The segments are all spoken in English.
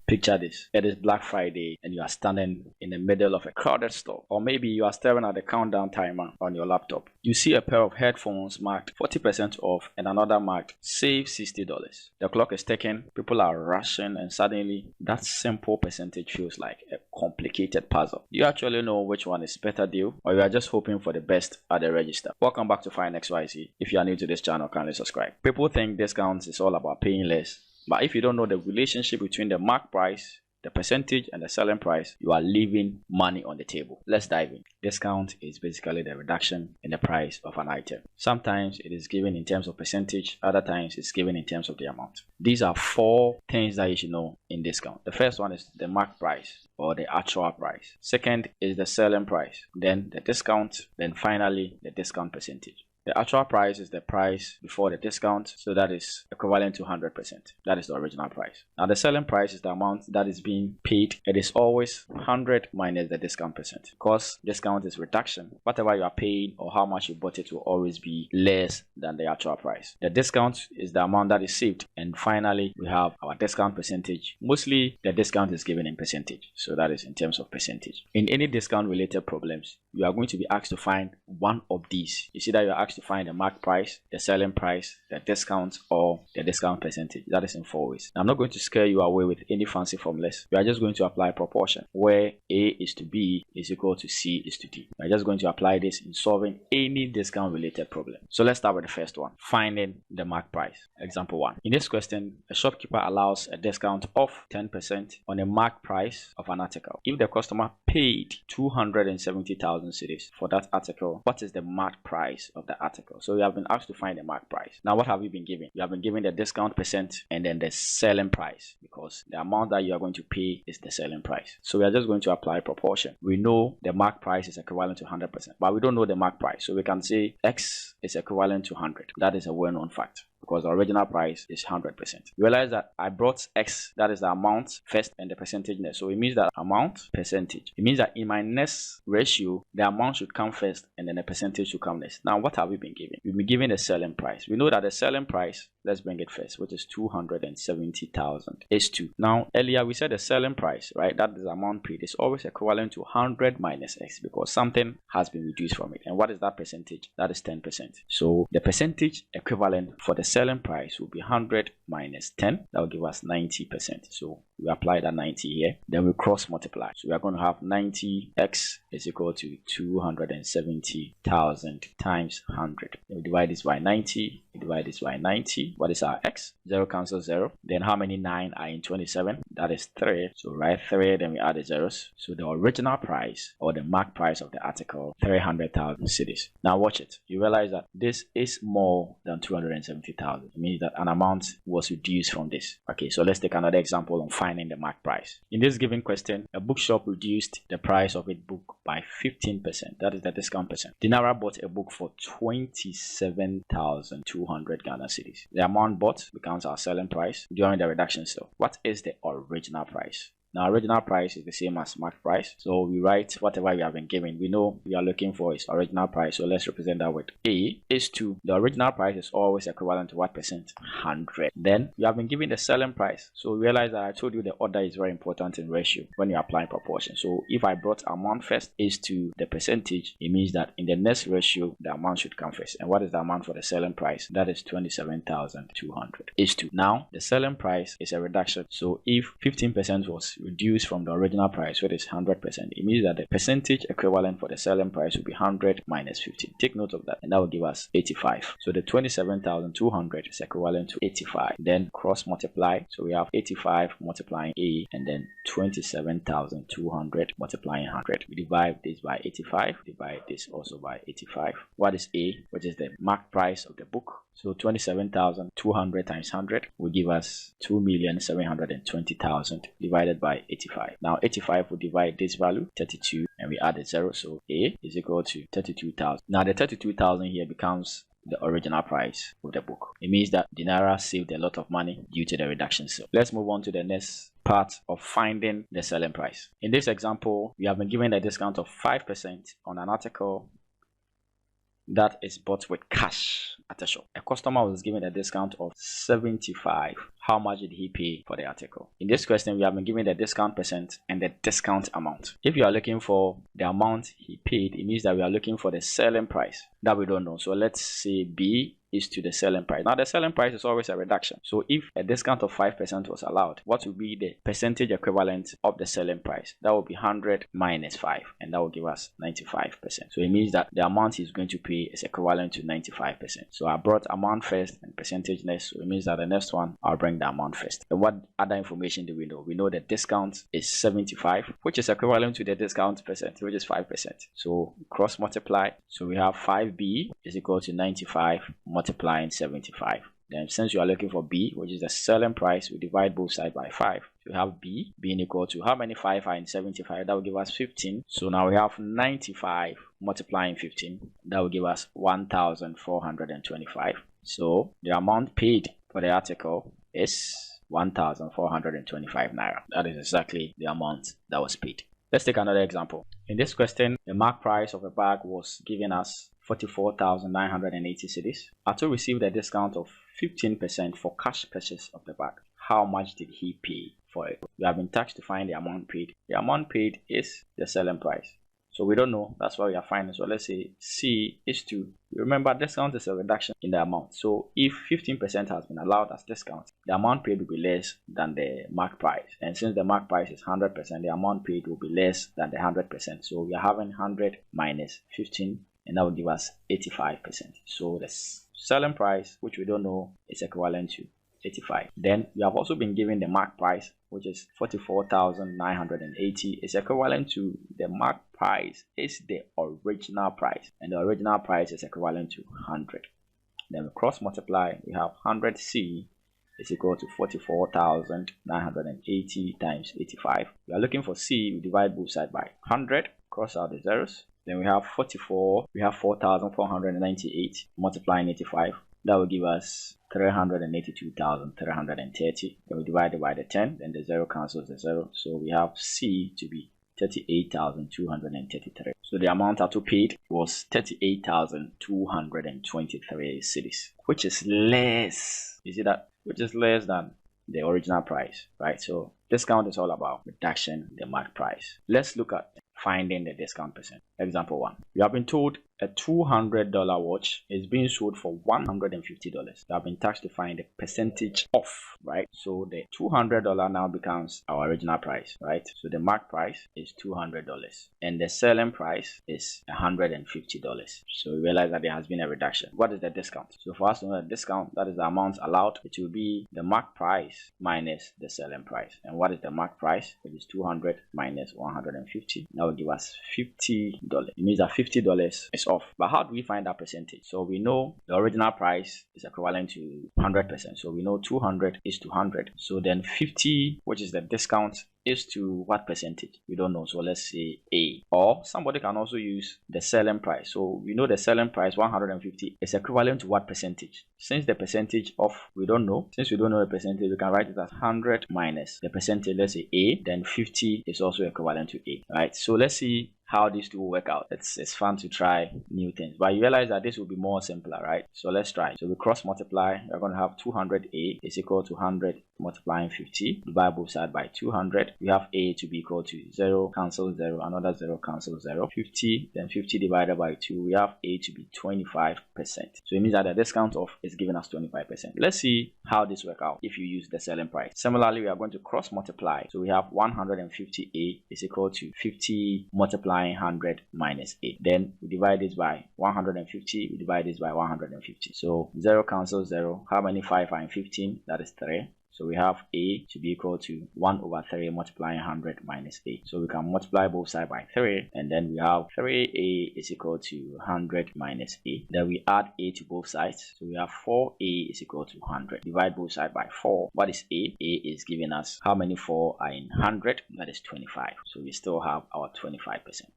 Picture this. It is Black Friday and you are standing in the middle of a crowded store, or maybe you are staring at the countdown timer on your laptop. You see a pair of headphones marked 40% off and another marked save $60. The clock is ticking, people are rushing, and suddenly that simple percentage feels like a complicated puzzle. Do you actually know which one is better deal, or you are just hoping for the best at the register? Welcome back to Find XYZ. If you are new to this channel, kindly subscribe. People think discounts is all about paying less, but if you don't know the relationship between the mark price, the percentage, and the selling price, you are leaving money on the table. Let's dive in. Discount is basically the reduction in the price of an item. Sometimes it is given in terms of percentage, other times it's given in terms of the amount. These are four things that you should know in discount. The first one is the mark price, or the actual price. Second is the selling price, then the discount, then finally the discount percentage. The actual price is the price before the discount, so that is equivalent to 100%. That is the original price. Now the selling price is the amount that is being paid. It is always 100 minus the discount percent. Because discount is reduction, whatever you are paying or how much you bought it will always be less than the actual price. The discount is the amount that is saved. And finally, we have our discount percentage. Mostly the discount is given in percentage, so that is in terms of percentage. In any discount related problems, you are going to be asked to find one of these. You see that you are asked to find the mark price, the selling price, the discount, or the discount percentage. That is in 4 ways. Now, I'm not going to scare you away with any fancy formulas. We are just going to apply proportion, where A is to B is equal to C is to D. We are just going to apply this in solving any discount related problem. So let's start with the first one, finding the mark price. Example 1. In this question, a shopkeeper allows a discount of 10% on a mark price of an article. If the customer paid 270,000 cedis for that article, what is the mark price of the article? So you have been asked to find the mark price. Now, what have you been given? You have been given the discount percent and then the selling price, because the amount that you are going to pay is the selling price. So we are just going to apply proportion. We know the mark price is equivalent to 100%, but we don't know the mark price. So we can say X is equivalent to 100. That is a well-known fact, because the original price is 100%. Realize that I brought X, that is the amount first, and the percentage next. So it means that amount, percentage. It means that in my next ratio, the amount should come first and then the percentage should come next. Now, what have we been given? We've been given the selling price. We know that the selling price, let's bring it first, which is 270,000 is 2. Now, earlier we said the selling price, right? That is the amount paid, is always equivalent to 100 minus X, because something has been reduced from it. And what is that percentage? That is 10%. So the percentage equivalent for the selling price will be 100 minus 10. That will give us 90%. So we apply that 90 here, then we cross multiply. So we are going to have 90x is equal to 270,000 times 100. Then we divide this by 90, we divide this by 90. What is our x? 0 cancels 0. Then how many 9 are in 27? That is 3. So write 3, then we add the zeros. So the original price, or the mark price of the article, 300,000 cedis. Now watch it. You realize that this is more than 270,000. It means that an amount was reduced from this. Okay, so let's take another example on finding the mark price. In this given question, a bookshop reduced the price of its book by 15%. That is the discount percent. Dinara bought a book for 27,200 Ghana cedis. The amount bought becomes our selling price during the reduction sale. What is the original price? Now, original price is the same as mark price. So we write whatever we have been given. We know we are looking for is original price. So let's represent that with A is 2. The original price is always equivalent to what percent? 100. Then you have been given the selling price. So realize that I told you the order is very important in ratio when you're applying proportion. So if I brought amount first is to the percentage, it means that in the next ratio, the amount should come first. And what is the amount for the selling price? That is 27,200 is 2. Now, the selling price is a reduction. So if 15% was reduced from the original price, which is 100%, it means that the percentage equivalent for the selling price will be 100 minus 15. Take note of that, and that will give us 85. So the 27,200 is equivalent to 85. Then cross multiply. So we have 85 multiplying A, and then 27,200 multiplying 100. We divide this by 85, divide this also by 85. What is A, which is the mark price of the book? So 27,200 times 100 will give us 2,720,000 divided by 85. Now 85 will divide this value, 32, and we add a 0. So A is equal to 32,000. Now the 32,000 here becomes the original price of the book. It means that Dinara saved a lot of money due to the reduction. So let's move on to the next part of finding the selling price. In this example, we have been given a discount of 5% on an article that is bought with cash at a shop. A customer was given a discount of 75. How much did he pay for the article? In this question, we have been given the discount percent and the discount amount. If you are looking for the amount he paid, it means that we are looking for the selling price that we don't know. So let's say B is to the selling price. Now the selling price is always a reduction. So if a discount of 5% was allowed, what would be the percentage equivalent of the selling price? That would be 100 minus 5, and that will give us 95%. So it means that the amount he's going to pay is equivalent to 95%. So I brought amount first and percentage next. So it means that the next one I'll bring the amount first. And what other information do we know? We know the discount is 75, which is equivalent to the discount percent, which is 5%. So cross multiply. So we have 5B is equal to 95 multiplying 75. Then since you are looking for B, which is the selling price, we divide both sides by 5. So we have B being equal to how many 5 are in 75? That will give us 15. So now we have 95 multiplying 15. That will give us 1,425. So the amount paid for the article is 1,425 naira. That is exactly the amount that was paid. Let's take another example. In this question, the mark price of a bag was given us 44,980 cedis. Ato received a discount of 15% for cash purchase of the bag. How much did he pay for it? We have been tasked to find the amount paid. The amount paid is the selling price. So we don't know, that's why we are finding. So let's say C is to, remember discount is a reduction in the amount. So if 15% has been allowed as discount, the amount paid will be less than the mark price. And since the mark price is 100%, the amount paid will be less than the 100%. So we are having 100 minus 15, and that will give us 85%. So the selling price, which we don't know, is equivalent to 85. Then we have also been given the mark price, which is 44,980, is equivalent to the mark price is the original price, and the original price is equivalent to 100. Then we cross multiply. We have 100C is equal to 44,980 times 85. We are looking for C. We divide both sides by 100, cross out the zeros. Then we have 44, we have 4,498 multiplying 85. That will give us 382,330. Then we divide it by the 10, then the 0 cancels the 0. So we have C to be 38,233. So the amount Ato paid was 38,223 cedis, which is less. You see that? Which is less than the original price, right? So discount is all about reduction in the mark price. Let's look at finding the discount percent. Example 1. You have been told a $200 watch is being sold for $150. You have been tasked to find the percentage off, right? So the $200 now becomes our original price, right? So the mark price is $200 and the selling price is $150. So we realize that there has been a reduction. What is the discount? So for us to know the discount, that is the amount allowed. It will be the mark price minus the selling price. And what is the mark price? It is 200 minus 150. That will give us $50. It means that $50 is off. But how do we find that percentage? So we know the original price is equivalent to 100%. So we know 200 is to 100. So then 50, which is the discount, is to what percentage? We don't know. So let's say A. Or somebody can also use the selling price. So we know the selling price 150 is equivalent to what percentage? Since the percentage of we don't know, since we don't know the percentage, we can write it as 100 minus the percentage, let's say A, then 50 is also equivalent to A, right? So let's see how these two will work out. It's fun to try new things, but you realize that this will be more simpler, right? So let's try. So we cross multiply. We're going to have 200A is equal to 100 multiplying 50. Divide both sides by 200. We have A to be equal to 0, cancel 0, another 0, cancel 0. 50, then 50 divided by 2. We have A to be 25%. So it means that the discount off is giving us 25%. Let's see how this works out if you use the selling price. Similarly, we are going to cross multiply. So we have 150A is equal to 50 multiplying 100 minus 8. Then we divide this by 150. We divide this by 150. So 0 cancels 0. How many 5 are in 15? That is 3. So we have A to be equal to 1 over 3 multiplying 100 minus 8. So we can multiply both sides by 3. And then we have 3A is equal to 100 minus A. Then we add A to both sides. So we have 4A is equal to 100. Divide both sides by 4. What is A? A is giving us how many 4 are in 100? That is 25. So we still have our 25%.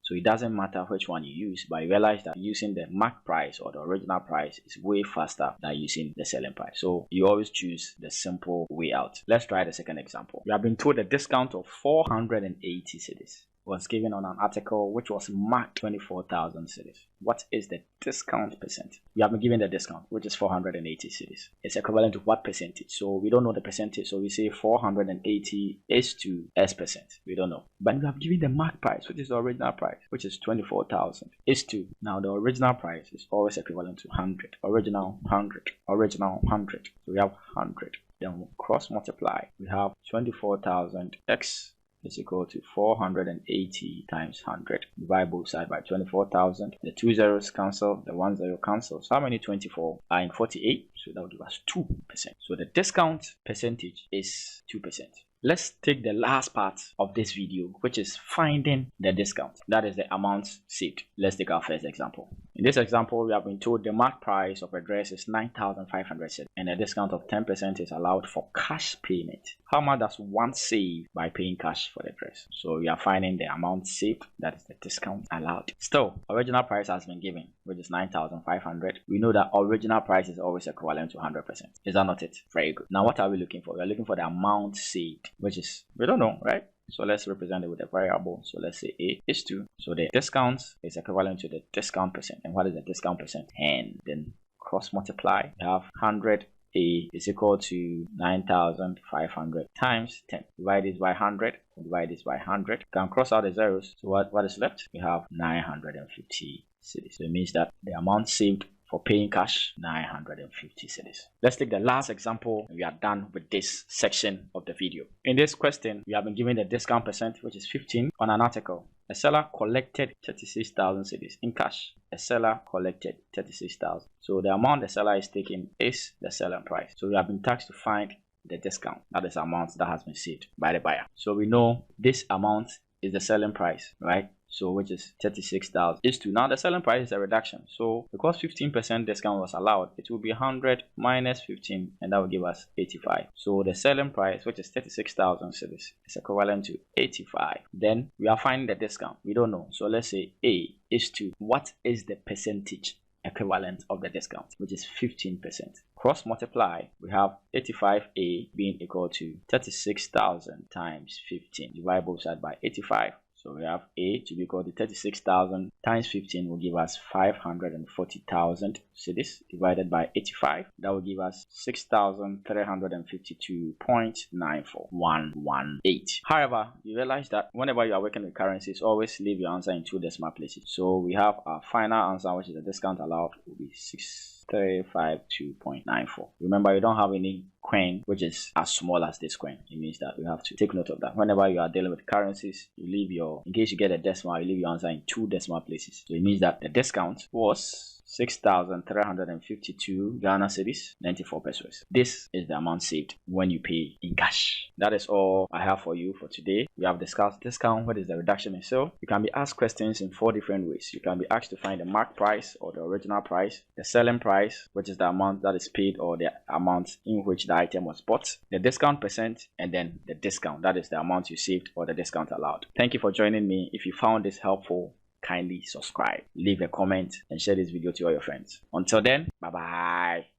So it doesn't matter which one you use, but you realize that using the mark price or the original price is way faster than using the selling price. So you always choose the simple way out. Let's try the second example. We have been told a discount of 480 cedis. was given on an article which was marked 24,000 cedis. What is the discount percent? We have been given the discount, which is 480 cedis. It's equivalent to what percentage? So we don't know the percentage, so we say 480 is to S percent. We don't know. But we have given the mark price, which is the original price, which is 24,000 is to. Now the original price is always equivalent to 100. Original 100. Original 100. So we have 100. Then we'll cross multiply. We have 24,000 x is equal to 480 times 100. Divide both sides by 24,000. The 2 zeros cancel, the 1 zero cancels. How many 24 are in 48? So that will give us 2%. So the discount percentage is 2%. Let's take the last part of this video, which is finding the discount. That is the amount saved. Let's take our first example. In this example, we have been told the mark price of a dress is 9,500 and a discount of 10% is allowed for cash payment. How much does one save by paying cash for the dress? So we are finding the amount saved, that is the discount allowed. Still, original price has been given, which is 9,500. We know that original price is always equivalent to 100%. Is that not it? Very good. Now what are we looking for? We are looking for the amount saved, which is, we don't know, right? So let's represent it with a variable. So let's say A is 2. So the discount is equivalent to the discount percent. And what is the discount percent? And then cross multiply. We have 100 A is equal to 9,500 times 10. Divide this by 100. Divide this by 100. You can cross out the zeros. So what is left? We have 950 cedis. So it means that the amount saved for paying cash, 950 cedis. Let's take the last example and we are done with this section of the video. In this question, we have been given the discount percent, which is 15 on an article. A seller collected 36,000 cedis in cash. A seller collected 36,000. So the amount the seller is taking is the selling price. So we have been tasked to find the discount. That is the amount that has been saved by the buyer. So we know this amount is the selling price, right? So which is 36,000 is to. Now the selling price is a reduction. So because 15% discount was allowed, it will be 100 minus 15 and that will give us 85. So the selling price, which is 36,000 cedis, is equivalent to 85. Then we are finding the discount. We don't know. So let's say A is to. What is the percentage equivalent of the discount, which is 15%? Cross multiply, we have 85A being equal to 36,000 times 15. Divide both sides by 85. So we have A to be equal to 36,000 times 15 will give us 540,000 cedis divided by 85. That will give us 6,352.94118. However, you realize that whenever you are working with currencies, always leave your answer in 2 decimal places. So we have our final answer, which is the discount allowed, will be 6,352.94. Remember, you don't have any coin which is as small as this coin. It means that we have to take note of that. Whenever you are dealing with currencies, you leave your, in case you get a decimal, you leave your answer in 2 decimal places. So it means that the discount was 6,352 Ghana cedis, 94 pesos. This is the amount saved when you pay in cash. That is all I have for you for today. We have discussed discount, what is the reduction in sale. You can be asked questions in 4 different ways. You can be asked to find the mark price or the original price, the selling price, which is the amount that is paid or the amount in which the item was bought, the discount percent, and then the discount, that is the amount you saved or the discount allowed. Thank you for joining me. If you found this helpful, kindly subscribe, leave a comment, and share this video to all your friends. Until then, bye bye.